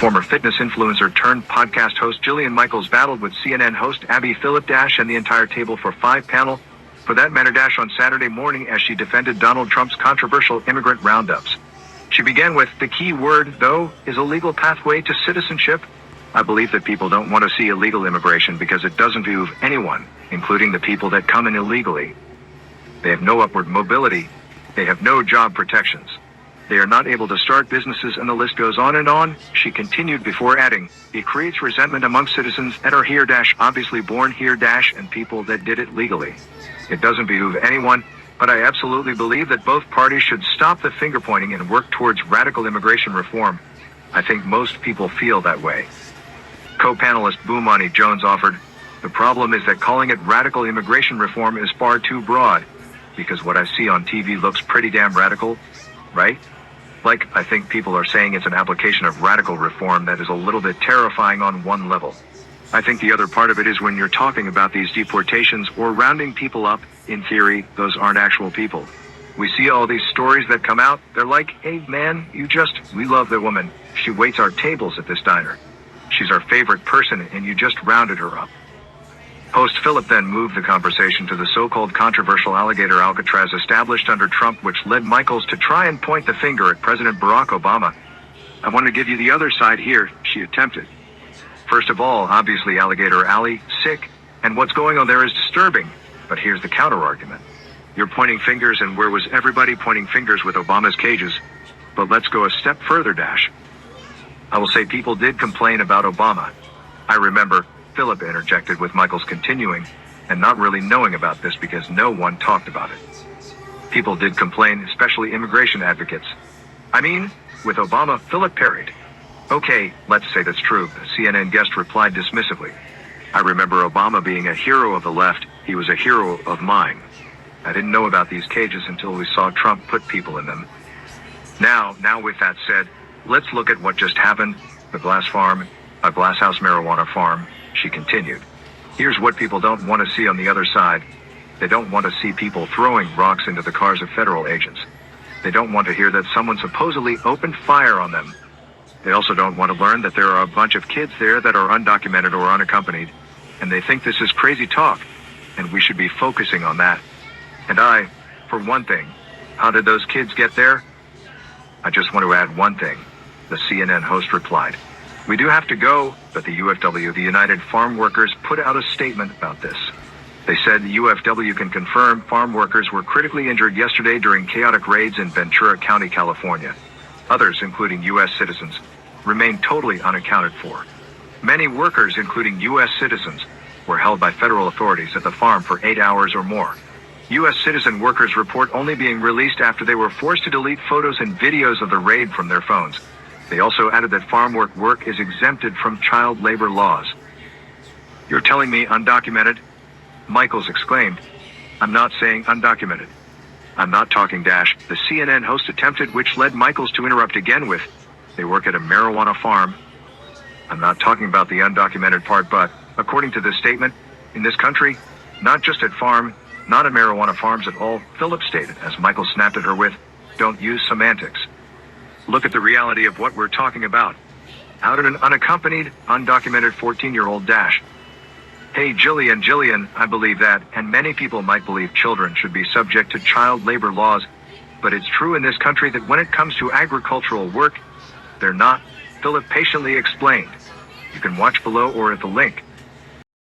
Former fitness influencer turned podcast host Jillian Michaels battled with CNN host Abby Phillip and the entire Table for Five panel, for that matter, on Saturday morning as she defended Donald Trump's controversial immigrant roundups. She began with, "The key word, though, is a legal pathway to citizenship." I believe that people don't want to see illegal immigration because it doesn't behoove anyone, including the people that come in illegally. They have no upward mobility. They have no job protections. They are not able to start businesses, and the list goes on and on. She continued before adding, "It creates resentment among citizens that are here obviously born here and people that did it legally. It doesn't behoove anyone, but I absolutely believe that both parties should stop the finger pointing and work towards radical immigration reform. I think most people feel that way." Co-panelist Boumani Jones offered, "The problem is that calling it radical immigration reform is far too broad, because what I see on TV looks pretty damn radical, right? Like, I think people are saying it's an application of radical reform that is a little bit terrifying on one level. I think the other part of it is when you're talking about these deportations or rounding people up, in theory, those aren't actual people. We see all these stories that come out. They're like, hey man, we love the woman. She waits our tables at this diner. She's our favorite person and you just rounded her up." Host Phillip then moved the conversation to the so-called controversial alligator Alcatraz established under Trump, which led Michaels to try and point the finger at President Barack Obama. "I want to give you the other side here," she attempted. "First of all, obviously Alligator Alley, sick, and what's going on there is disturbing. But here's the counter-argument. You're pointing fingers, and where was everybody pointing fingers with Obama's cages? But let's go a step further, I will say people did complain about Obama. I remember," Phillip interjected with Michaels continuing, "and not really knowing about this because no one talked about it. People did complain, especially immigration advocates. I mean, with Obama," Phillip parried. "Okay, let's say that's true," the CNN guest replied dismissively. "I remember Obama being a hero of the left. He was a hero of mine. I didn't know about these cages until we saw Trump put people in them. Now with that said, let's look at what just happened, the glass farm, a glasshouse marijuana farm," she continued. "Here's what people don't want to see on the other side. They don't want to see people throwing rocks into the cars of federal agents. They don't want to hear that someone supposedly opened fire on them. They also don't want to learn that there are a bunch of kids there that are undocumented or unaccompanied, and they think this is crazy talk, and we should be focusing on that. And for one thing, how did those kids get there? I just want to add one thing," the CNN host replied. "We do have to go, but the UFW, the United Farm Workers, put out a statement about this. They said the UFW can confirm farm workers were critically injured yesterday during chaotic raids in Ventura County, California. Others, including U.S. citizens, remain totally unaccounted for. Many workers, including U.S. citizens, were held by federal authorities at the farm for 8 hours or more. U.S. citizen workers report only being released after they were forced to delete photos and videos of the raid from their phones. They also added that farm work is exempted from child labor laws." "You're telling me undocumented?" Michaels exclaimed. "I'm not saying undocumented. I'm not talking the CNN host attempted, which led Michaels to interrupt again with, "They work at a marijuana farm. I'm not talking about the undocumented part, but, according to this statement, in this country, not just at farm, not at marijuana farms at all," Phillip stated as Michaels snapped at her with, "Don't use semantics. Look at the reality of what we're talking about. How did an unaccompanied, undocumented 14-year-old Hey Jillian, I believe that, and many people might believe children should be subject to child labor laws, but it's true in this country that when it comes to agricultural work, they're not," Phillip patiently explained. You can watch below or at the link.